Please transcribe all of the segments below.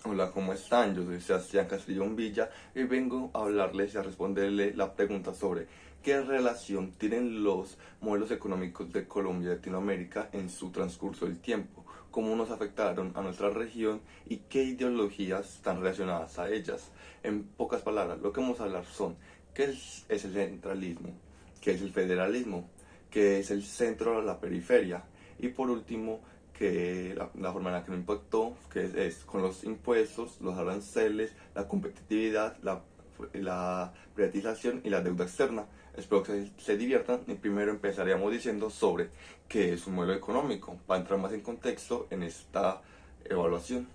Hola, ¿cómo están? Yo soy Sebastián Castrillón Villa y vengo a hablarles y a responderle la pregunta sobre qué relación tienen los modelos económicos de Colombia y Latinoamérica en su transcurso del tiempo, cómo nos afectaron a nuestra región y qué ideologías están relacionadas a ellas. En pocas palabras, lo que vamos a hablar son qué es el centralismo, qué es el federalismo, qué es el centro de la periferia y por último que la forma en la que me impactó, que es con los impuestos, los aranceles, la competitividad, la privatización y la deuda externa. Espero que se diviertan y primero empezaríamos diciendo sobre qué es un modelo económico, para entrar más en contexto en esta evaluación.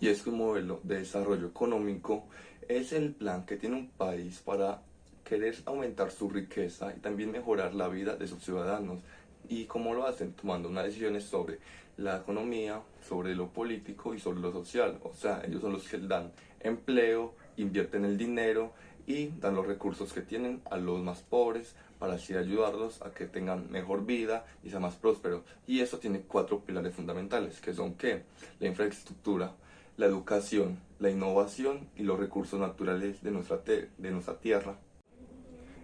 Y es que un modelo de desarrollo económico es el plan que tiene un país para querer aumentar su riqueza y también mejorar la vida de sus ciudadanos. ¿Y cómo lo hacen? Tomando unas decisiones sobre la economía, sobre lo político y sobre lo social. O sea, ellos son los que dan empleo, invierten el dinero y dan los recursos que tienen a los más pobres para así ayudarlos a que tengan mejor vida y sean más prósperos. Y eso tiene cuatro pilares fundamentales, que son ¿qué? La infraestructura, la educación, la innovación y los recursos naturales de nuestra tierra.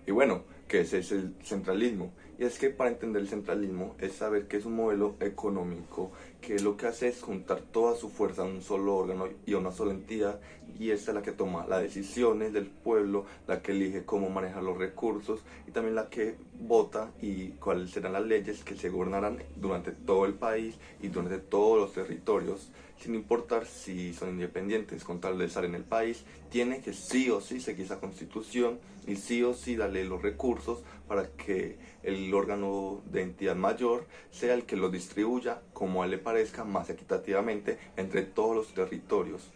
Y bueno, que ese es el centralismo. Y es que para entender el centralismo es saber que es un modelo económico que lo que hace es juntar toda su fuerza en un solo órgano y a una sola entidad, y esta es la que toma las decisiones del pueblo, la que elige cómo manejar los recursos y también la que vota y cuáles serán las leyes que se gobernarán durante todo el país y durante todos los territorios, sin importar si son independientes. Con tal de estar en el país, tiene que sí o sí seguir esa constitución y sí o sí darle los recursos para que el órgano de entidad mayor sea el que los distribuya como a él le parezca más equitativamente entre todos los territorios.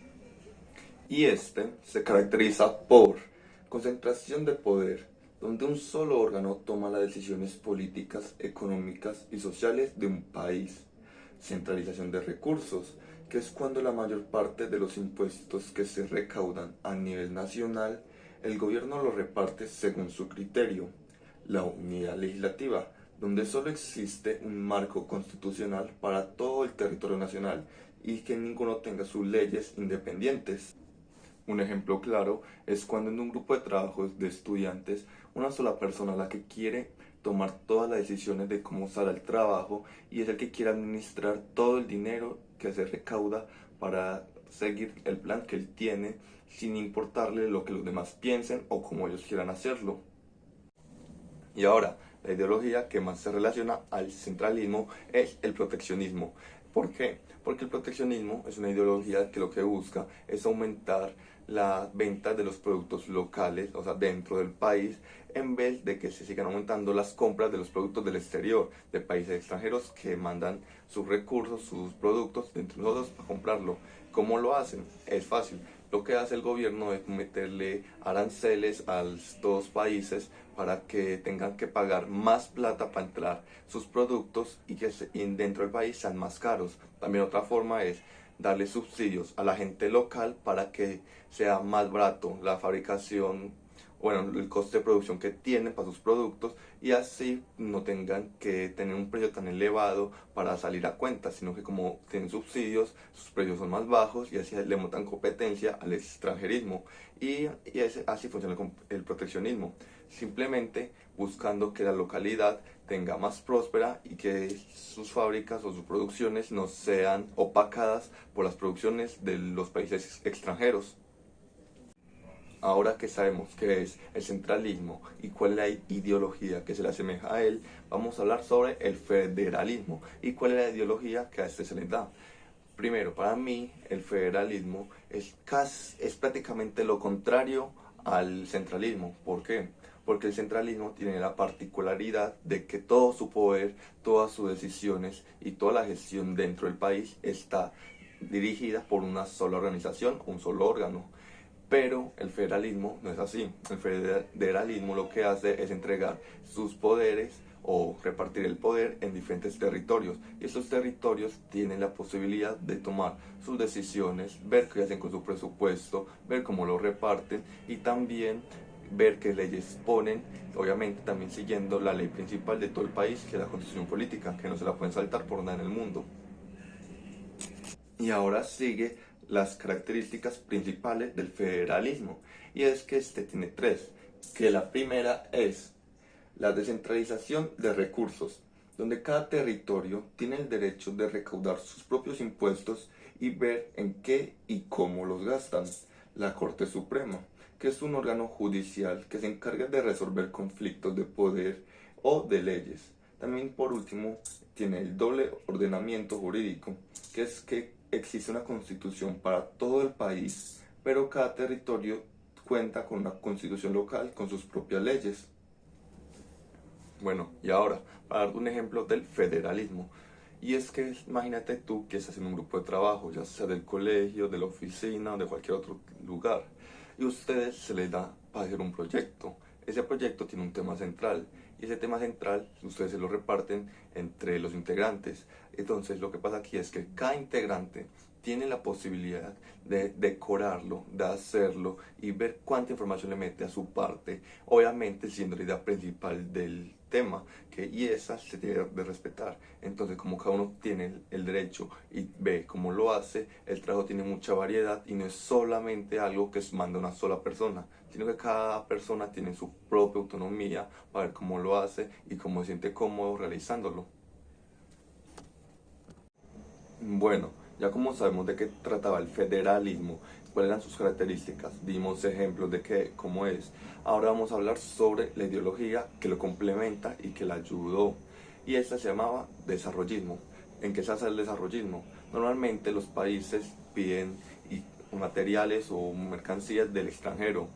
Y este se caracteriza por concentración de poder, donde un solo órgano toma las decisiones políticas, económicas y sociales de un país. Centralización de recursos, que es cuando la mayor parte de los impuestos que se recaudan a nivel nacional, el gobierno los reparte según su criterio. La unidad legislativa, donde solo existe un marco constitucional para todo el territorio nacional y que ninguno tenga sus leyes independientes. Un ejemplo claro es cuando en un grupo de trabajo de estudiantes, una sola persona la que quiere tomar todas las decisiones de cómo sale el trabajo y es el que quiere administrar todo el dinero que se recauda para seguir el plan que él tiene sin importarle lo que los demás piensen o cómo ellos quieran hacerlo. Y ahora, la ideología que más se relaciona al centralismo es el proteccionismo. ¿Por qué? Porque el proteccionismo es una ideología que lo que busca es aumentar la venta de los productos locales, o sea, dentro del país, en vez de que se sigan aumentando las compras de los productos del exterior, de países extranjeros que mandan sus recursos, sus productos dentro de nosotros para comprarlo. ¿Cómo lo hacen? Es fácil. Lo que hace el gobierno es meterle aranceles a estos países para que tengan que pagar más plata para entrar sus productos y que dentro del país sean más caros. También otra forma es darle subsidios a la gente local para que sea más barato la fabricación, bueno, el coste de producción que tienen para sus productos y así no tengan que tener un precio tan elevado para salir a cuenta, sino que como tienen subsidios, sus precios son más bajos y así le montan competencia al extranjerismo. Así funciona el proteccionismo, simplemente buscando que la localidad tenga más próspera y que sus fábricas o sus producciones no sean opacadas por las producciones de los países extranjeros. Ahora que sabemos qué es el centralismo y cuál es la ideología que se le asemeja a él, vamos a hablar sobre el federalismo y cuál es la ideología que a este se le da. Primero, para mí, el federalismo es prácticamente lo contrario al centralismo. ¿Por qué? Porque el centralismo tiene la particularidad de que todo su poder, todas sus decisiones y toda la gestión dentro del país está dirigida por una sola organización, un solo órgano. Pero el federalismo no es así. El federalismo lo que hace es entregar sus poderes o repartir el poder en diferentes territorios. Y esos territorios tienen la posibilidad de tomar sus decisiones, ver qué hacen con su presupuesto, ver cómo lo reparten y también ver qué leyes ponen, obviamente también siguiendo la ley principal de todo el país, que es la constitución política, que no se la pueden saltar por nada en el mundo. Y ahora sigue las características principales del federalismo, y es que este tiene tres, que la primera es la descentralización de recursos, donde cada territorio tiene el derecho de recaudar sus propios impuestos y ver en qué y cómo los gastan. La Corte Suprema, que es un órgano judicial que se encarga de resolver conflictos de poder o de leyes. También, por último, tiene el doble ordenamiento jurídico, que es que existe una constitución para todo el país, pero cada territorio cuenta con una constitución local con sus propias leyes. Bueno, y ahora, para dar un ejemplo del federalismo, y es que imagínate tú que estás en un grupo de trabajo, ya sea del colegio, de la oficina o de cualquier otro lugar, y a ustedes se les da para hacer un proyecto. Ese proyecto tiene un tema central, y ese tema central ustedes se lo reparten entre los integrantes. Entonces lo que pasa aquí es que cada integrante tiene la posibilidad de decorarlo, de hacerlo y ver cuánta información le mete a su parte, obviamente siendo la idea principal del tema, y esa se tiene de respetar. Entonces, como cada uno tiene el derecho y ve cómo lo hace, el trabajo tiene mucha variedad y no es solamente algo que manda una sola persona, sino que cada persona tiene su propia autonomía para ver cómo lo hace y cómo se siente cómodo realizándolo. Bueno, ya como sabemos de qué trataba el federalismo, cuáles eran sus características, dimos ejemplos de cómo es, ahora vamos a hablar sobre la ideología que lo complementa y que la ayudó. Y esta se llamaba desarrollismo. ¿En qué se hace el desarrollismo? Normalmente los países piden materiales o mercancías del extranjero,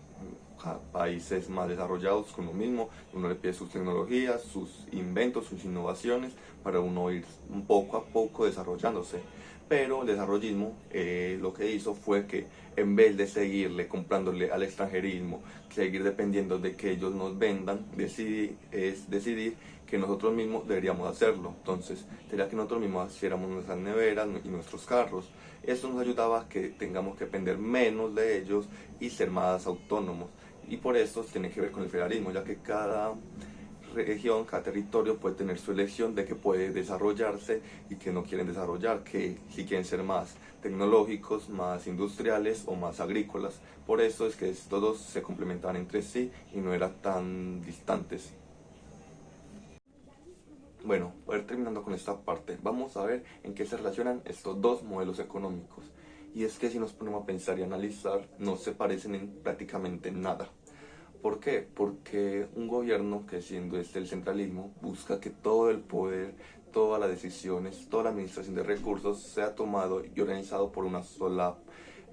a países más desarrollados con lo mismo, uno le pide sus tecnologías, sus inventos, sus innovaciones para uno ir poco a poco desarrollándose. Pero el desarrollismo lo que hizo fue que en vez de seguirle comprándole al extranjerismo, seguir dependiendo de que ellos nos vendan, decidir que nosotros mismos deberíamos hacerlo. Entonces, sería que nosotros mismos hiciéramos nuestras neveras y nuestros carros. Esto nos ayudaba a que tengamos que depender menos de ellos y ser más autónomos. Y por eso tiene que ver con el federalismo, ya que cada región, cada territorio puede tener su elección de que puede desarrollarse y que no quieren desarrollar, que si quieren ser más tecnológicos, más industriales o más agrícolas. Por eso es que estos dos se complementaban entre sí y no eran tan distantes. Bueno, para ir terminando con esta parte, vamos a ver en qué se relacionan estos dos modelos económicos. Y es que si nos ponemos a pensar y analizar, no se parecen en prácticamente nada. ¿Por qué? Porque un gobierno, que siendo el centralismo, busca que todo el poder, todas las decisiones, toda la administración de recursos sea tomado y organizado por una sola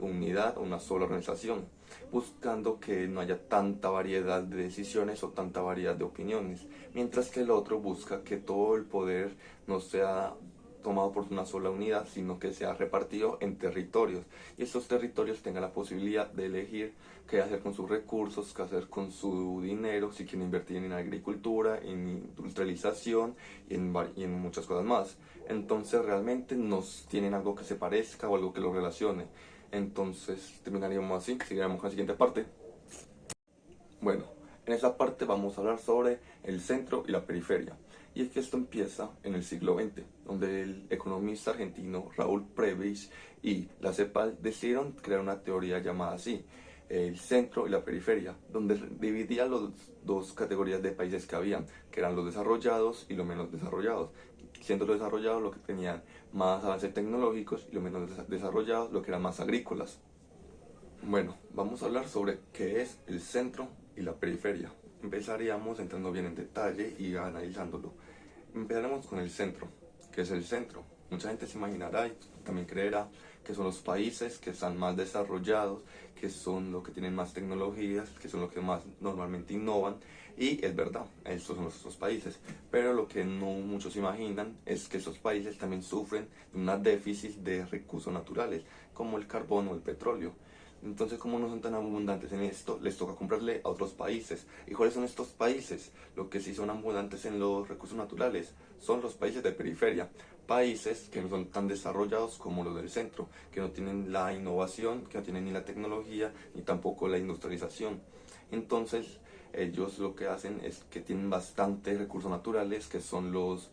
unidad, una sola organización, buscando que no haya tanta variedad de decisiones o tanta variedad de opiniones, mientras que el otro busca que todo el poder no sea tomado por una sola unidad, sino que sea repartido en territorios, y estos territorios tengan la posibilidad de elegir qué hacer con sus recursos, qué hacer con su dinero, si quieren invertir en agricultura, en industrialización y en muchas cosas más. Entonces realmente nos tienen algo que se parezca o algo que lo relacione. Entonces terminaríamos así, seguiremos con la siguiente parte. Bueno, en esta parte vamos a hablar sobre el centro y la periferia. Y es que esto empieza en el siglo XX, donde el economista argentino Raúl Prebisch y la CEPAL decidieron crear una teoría llamada así, el centro y la periferia, donde dividía las dos categorías de países que habían, que eran los desarrollados y los menos desarrollados. Siendo los desarrollados los que tenían más avances tecnológicos y los menos desarrollados los que eran más agrícolas. Bueno, vamos a hablar sobre qué es el centro y la periferia. Empezaríamos entrando bien en detalle y analizándolo. Empezaremos con el centro. ¿Qué es el centro? Mucha gente se imaginará y también creerá que son los países que están más desarrollados, que son los que tienen más tecnologías, que son los que más normalmente innovan. Y es verdad, estos son nuestros países. Pero lo que no muchos imaginan es que esos países también sufren de un déficit de recursos naturales, como el carbón o el petróleo. Entonces, como no son tan abundantes en esto, les toca comprarle a otros países. ¿Y cuáles son estos países? Lo que sí son abundantes en los recursos naturales son los países de periferia. Países que no son tan desarrollados como los del centro, que no tienen la innovación, que no tienen ni la tecnología, ni tampoco la industrialización. Entonces, ellos lo que hacen es que tienen bastantes recursos naturales, que son los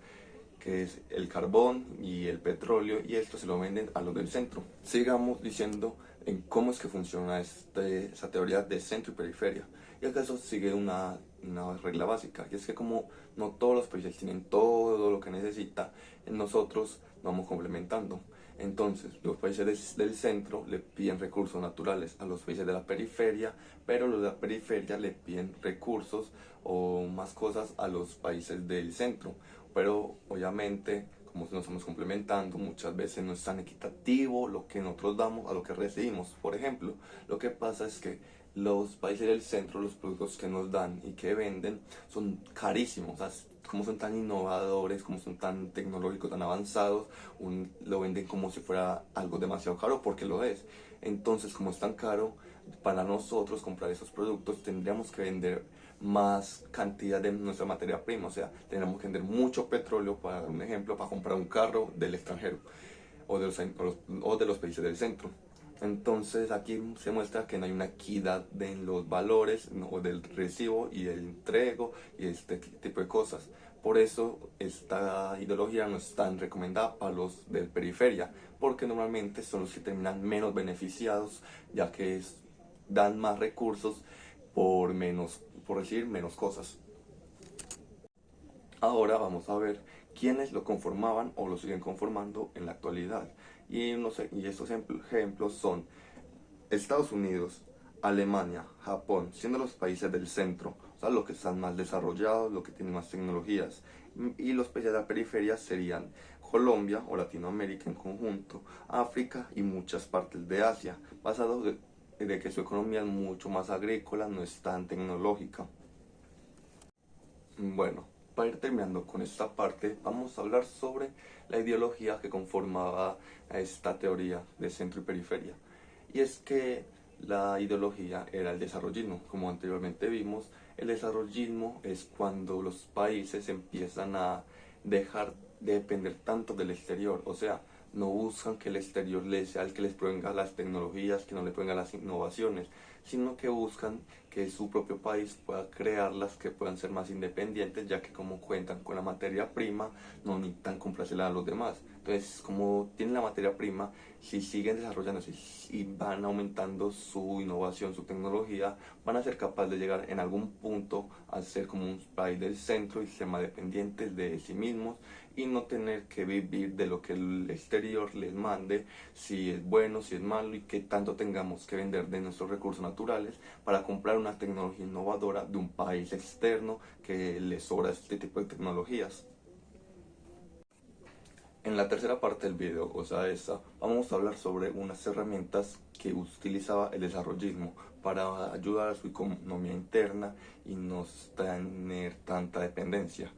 que es el carbón y el petróleo, y esto se lo venden a los del centro. Sigamos diciendo en cómo es que funciona esta teoría de centro y periferia. Y acaso sigue una regla básica, y es que como no todos los países tienen todo lo que necesita, nosotros vamos complementando. Entonces, los países del centro le piden recursos naturales a los países de la periferia, pero los de la periferia le piden recursos o más cosas a los países del centro. Pero obviamente, como nos estamos complementando, muchas veces no es tan equitativo lo que nosotros damos a lo que recibimos. Por ejemplo, lo que pasa es que los países del centro, los productos que nos dan y que venden son carísimos. O sea, como son tan innovadores, como son tan tecnológicos, tan avanzados, lo venden como si fuera algo demasiado caro, porque lo es. Entonces, como es tan caro, para nosotros comprar esos productos tendríamos que vender más cantidad de nuestra materia prima. O sea, tendríamos que vender mucho petróleo, para dar un ejemplo, para comprar un carro del extranjero o de los países del centro. Entonces aquí se muestra que no hay una equidad en los valores, ¿no?, o del recibo y el entrego y este tipo de cosas. Por eso esta ideología no es tan recomendada para los de periferia, porque normalmente son los que terminan menos beneficiados, ya que dan más recursos por menos, por decir menos cosas. Ahora vamos a ver quiénes lo conformaban o lo siguen conformando en la actualidad. Y, no sé, y estos ejemplos son Estados Unidos, Alemania, Japón, siendo los países del centro, o sea, los que están más desarrollados, los que tienen más tecnologías. Y los países de la periferia serían Colombia o Latinoamérica en conjunto, África y muchas partes de Asia, basados de que su economía es mucho más agrícola, no es tan tecnológica. Bueno, para ir terminando con esta parte, vamos a hablar sobre la ideología que conformaba a esta teoría de centro y periferia. Y es que la ideología era el desarrollismo. Como anteriormente vimos, el desarrollismo es cuando los países empiezan a dejar de depender tanto del exterior. O sea, no buscan que el exterior les sea el que les provenga las tecnologías, que no le provenga las innovaciones, sino que buscan que su propio país pueda crearlas, que puedan ser más independientes, ya que como cuentan con la materia prima, no necesitan comprársela a los demás. Entonces, como tienen la materia prima, si siguen desarrollándose y van aumentando su innovación, su tecnología, van a ser capaces de llegar en algún punto a ser como un país del centro y ser más dependientes de sí mismos y no tener que vivir de lo que el exterior les mande, si es bueno, si es malo, y que tanto tengamos que vender de nuestros recursos naturales para comprar una tecnología innovadora de un país externo que les sobra este tipo de tecnologías. En la tercera parte del video, o sea esta, vamos a hablar sobre unas herramientas que utilizaba el desarrollismo para ayudar a su economía interna y no tener tanta dependencia.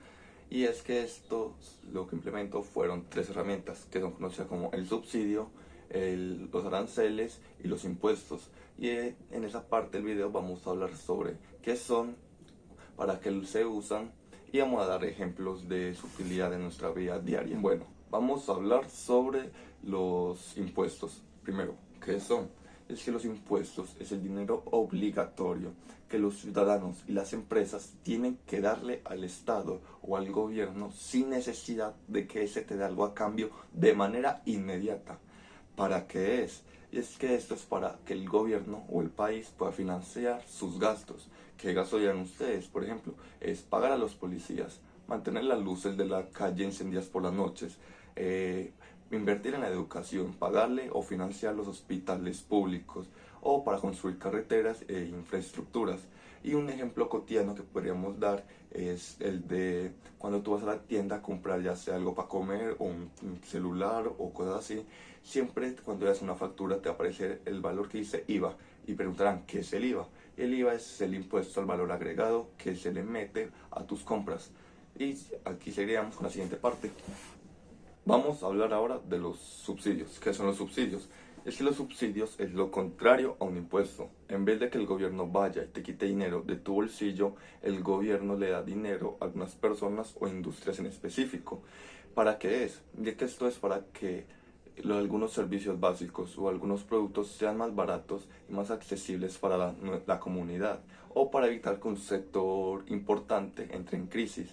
Y es que esto lo que implementó fueron tres herramientas que son conocidas como el subsidio, los aranceles y los impuestos. Y en esa parte del video vamos a hablar sobre qué son, para qué se usan y vamos a dar ejemplos de su utilidad en nuestra vida diaria. Bueno, vamos a hablar sobre los impuestos. Primero, ¿qué son? Es que los impuestos es el dinero obligatorio que los ciudadanos y las empresas tienen que darle al Estado o al gobierno sin necesidad de que ese te dé algo a cambio de manera inmediata. ¿Para qué es? Y es que esto es para que el gobierno o el país pueda financiar sus gastos. ¿Qué gastos harían ustedes? Por ejemplo, es pagar a los policías, mantener las luces de la calle encendidas por las noches, invertir en la educación, pagarle o financiar los hospitales públicos o para construir carreteras e infraestructuras. Y un ejemplo cotidiano que podríamos dar es el de cuando tú vas a la tienda a comprar ya sea algo para comer o un celular o cosas así. Siempre cuando veas una factura te va a aparecer el valor que dice IVA y preguntarán ¿qué es el IVA? El IVA es el impuesto al valor agregado que se le mete a tus compras. Y aquí seguiríamos con la siguiente parte. Vamos a hablar ahora de los subsidios. ¿Qué son los subsidios? Es que los subsidios es lo contrario a un impuesto. En vez de que el gobierno vaya y te quite dinero de tu bolsillo, el gobierno le da dinero a algunas personas o industrias en específico. ¿Para qué es? Y es que esto es para que algunos servicios básicos o algunos productos sean más baratos y más accesibles para la comunidad o para evitar que un sector importante entre en crisis.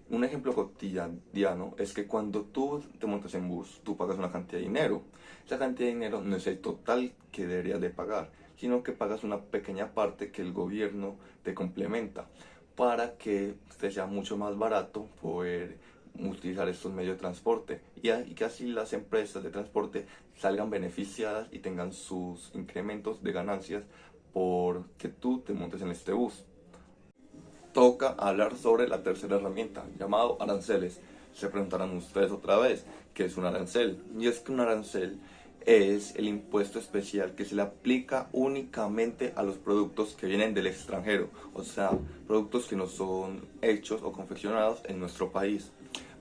Un ejemplo cotidiano es que cuando tú te montas en bus, tú pagas una cantidad de dinero. Esa cantidad de dinero no es el total que deberías de pagar, sino que pagas una pequeña parte que el gobierno te complementa para que te sea mucho más barato poder utilizar estos medios de transporte y que así las empresas de transporte salgan beneficiadas y tengan sus incrementos de ganancias porque tú te montes en este bus. Toca hablar sobre la tercera herramienta, llamado aranceles. Se preguntarán ustedes otra vez, ¿qué es un arancel? Y es que un arancel es el impuesto especial que se le aplica únicamente a los productos que vienen del extranjero, o sea, productos que no son hechos o confeccionados en nuestro país.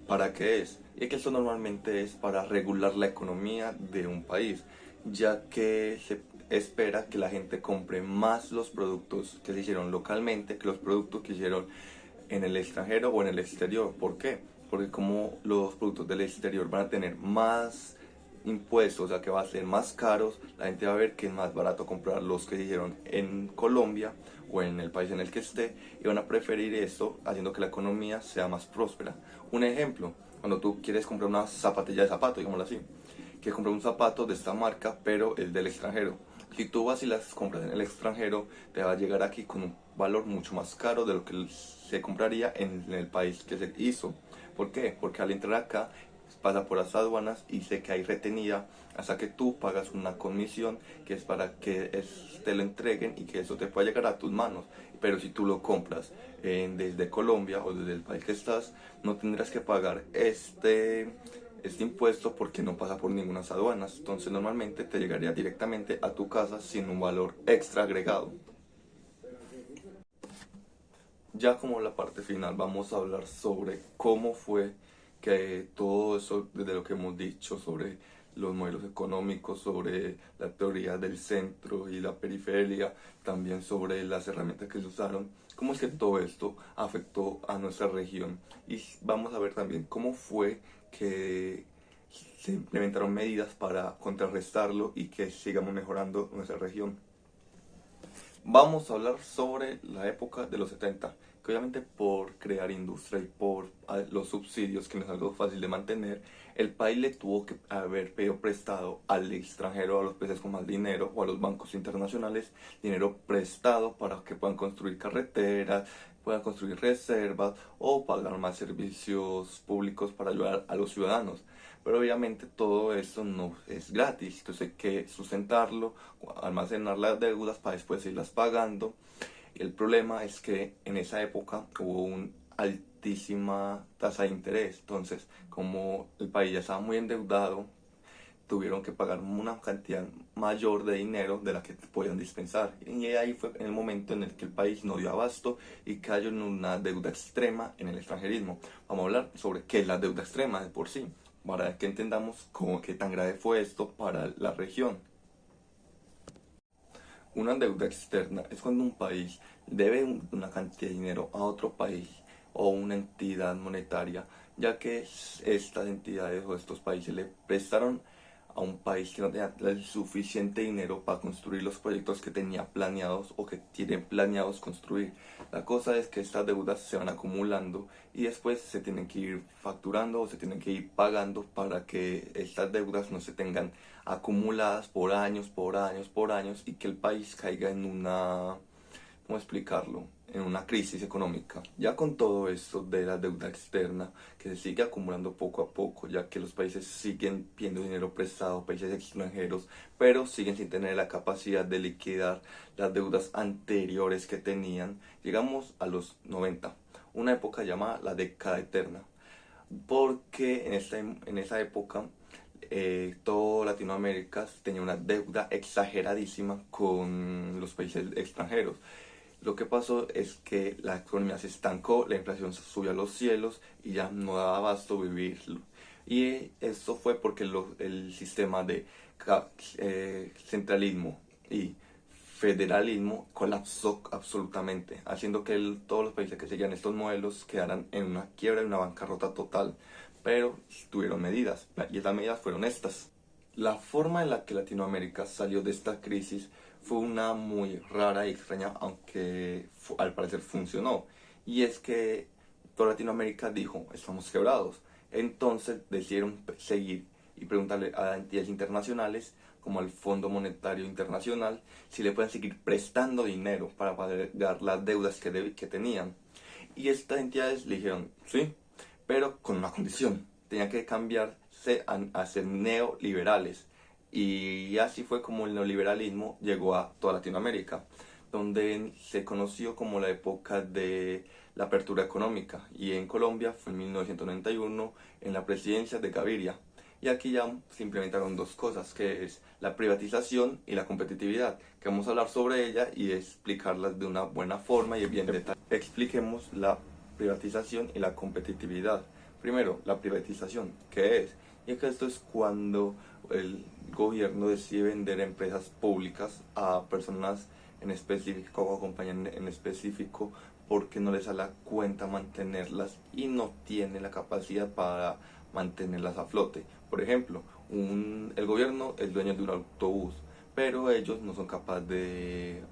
¿Para qué es? Y que esto normalmente es para regular la economía de un país, ya que se espera que la gente compre más los productos que se hicieron localmente que los productos que hicieron en el extranjero o en el exterior. ¿Por qué? Porque como los productos del exterior van a tener más impuestos, o sea que va a ser más caros, la gente va a ver que es más barato comprar los que se hicieron en Colombia o en el país en el que esté y van a preferir esto, haciendo que la economía sea más próspera. Un ejemplo, cuando tú quieres comprar una zapatilla de zapato, digámoslo así, quieres comprar un zapato de esta marca pero es del extranjero. Si tú vas y las compras en el extranjero, te va a llegar aquí con un valor mucho más caro de lo que se compraría en el país que se hizo. ¿Por qué? Porque al entrar acá pasa por las aduanas y sé que hay retenida hasta que tú pagas una comisión que es para que te lo entreguen y que eso te pueda llegar a tus manos. Pero si tú lo compras desde Colombia o desde el país que estás, no tendrás que pagar este impuesto porque no pasa por ninguna aduanas. Entonces normalmente te llegaría directamente a tu casa sin un valor extra agregado. Ya como la parte final vamos a hablar sobre cómo fue que todo eso, desde lo que hemos dicho sobre los modelos económicos, sobre la teoría del centro y la periferia, también sobre las herramientas que se usaron, cómo es que todo esto afectó a nuestra región. Y vamos a ver también cómo fue que se implementaron medidas para contrarrestarlo y que sigamos mejorando nuestra región. Vamos a hablar sobre la época de los 70, que obviamente por crear industria y por los subsidios, que no es algo fácil de mantener, el país le tuvo que haber pedido prestado al extranjero, a los países con más dinero o a los bancos internacionales, dinero prestado para que puedan construir carreteras, puedan construir reservas o pagar más servicios públicos para ayudar a los ciudadanos. Pero obviamente todo esto no es gratis, entonces hay que sustentarlo, almacenar las deudas para después irlas pagando. El problema es que en esa época hubo una altísima tasa de interés, entonces como el país ya estaba muy endeudado, tuvieron que pagar una cantidad mayor de dinero de la que podían dispensar. Y ahí fue en el momento en el que el país no dio abasto y cayó en una deuda extrema en el extranjerismo. Vamos a hablar sobre qué es la deuda extrema de por sí, para que entendamos qué tan grave fue esto para la región. Una deuda externa es cuando un país debe una cantidad de dinero a otro país o una entidad monetaria, ya que estas entidades o estos países le prestaron a un país que no tenía el suficiente dinero para construir los proyectos que tenía planeados o que tienen planeados construir. La cosa es que estas deudas se van acumulando y después se tienen que ir facturando o se tienen que ir pagando para que estas deudas no se tengan acumuladas por años, por años, por años y que el país caiga en una, ¿cómo explicarlo? En una crisis económica. Ya con todo esto de la deuda externa que se sigue acumulando poco a poco, ya que los países siguen pidiendo dinero prestado, países extranjeros, pero siguen sin tener la capacidad de liquidar las deudas anteriores que tenían, llegamos a los 90, una época llamada la década eterna, porque en esa época toda Latinoamérica tenía una deuda exageradísima con los países extranjeros. Lo que pasó es que la economía se estancó, la inflación subió a los cielos y ya no daba abasto vivirlo. Y esto fue porque el sistema de centralismo y federalismo colapsó absolutamente, haciendo que todos los países que seguían estos modelos quedaran en una quiebra y una bancarrota total. Pero tuvieron medidas, y esas medidas fueron estas. La forma en la que Latinoamérica salió de esta crisis fue una muy rara y extraña, aunque al parecer funcionó. Y es que toda Latinoamérica dijo, estamos quebrados. Entonces decidieron seguir y preguntarle a entidades internacionales, como al Fondo Monetario Internacional, si le pueden seguir prestando dinero para pagar las deudas que tenían. Y estas entidades le dijeron, sí, pero con una condición, tenían que cambiarse a ser neoliberales. Y así fue como el neoliberalismo llegó a toda Latinoamérica, donde se conoció como la época de la apertura económica, y en Colombia fue en 1991 en la presidencia de Gaviria. Y aquí ya se implementaron dos cosas, que es la privatización y la competitividad, que vamos a hablar sobre ella y explicarlas de una buena forma y bien detallada. Expliquemos la privatización y la competitividad. Primero, la privatización, ¿qué es? Y es que esto es cuando el gobierno decide vender empresas públicas a personas en específico o a compañías en específico porque no les da la cuenta mantenerlas y no tiene la capacidad para mantenerlas a flote. Por ejemplo, el gobierno es dueño de un autobús, pero ellos no son capaces de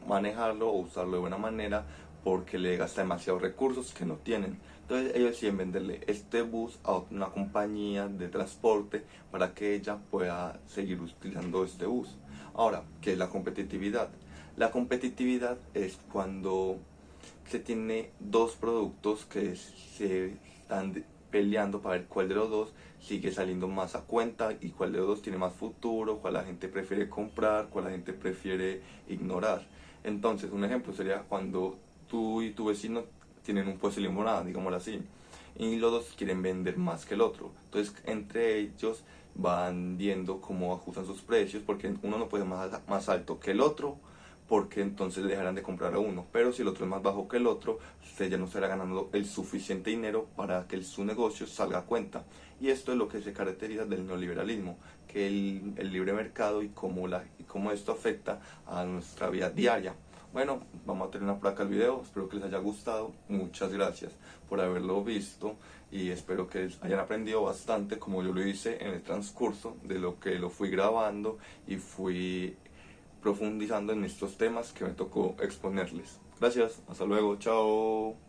manejarlo o usarlo de buena manera porque le gasta demasiados recursos que no tienen. Entonces ellos deciden venderle este bus a una compañía de transporte para que ella pueda seguir utilizando este bus. Ahora, ¿qué es la competitividad? La competitividad es cuando se tiene dos productos que se están peleando para ver cuál de los dos sigue saliendo más a cuenta y cuál de los dos tiene más futuro, cuál la gente prefiere comprar, cuál la gente prefiere ignorar. Entonces, un ejemplo sería cuando tú y tu vecino tienen un puesto de limonada, digámoslo así, y los dos quieren vender más que el otro. Entonces, entre ellos van viendo cómo ajustan sus precios, porque uno no puede ser más alto que el otro, porque entonces le dejarán de comprar a uno. Pero si el otro es más bajo que el otro, usted ya no estará ganando el suficiente dinero para que su negocio salga a cuenta. Y esto es lo que se caracteriza del neoliberalismo, que el libre mercado y cómo esto afecta a nuestra vida diaria. Bueno, vamos a terminar por acá el video, espero que les haya gustado, muchas gracias por haberlo visto y espero que hayan aprendido bastante como yo lo hice en el transcurso de lo que lo fui grabando y fui profundizando en estos temas que me tocó exponerles. Gracias, hasta luego, chao.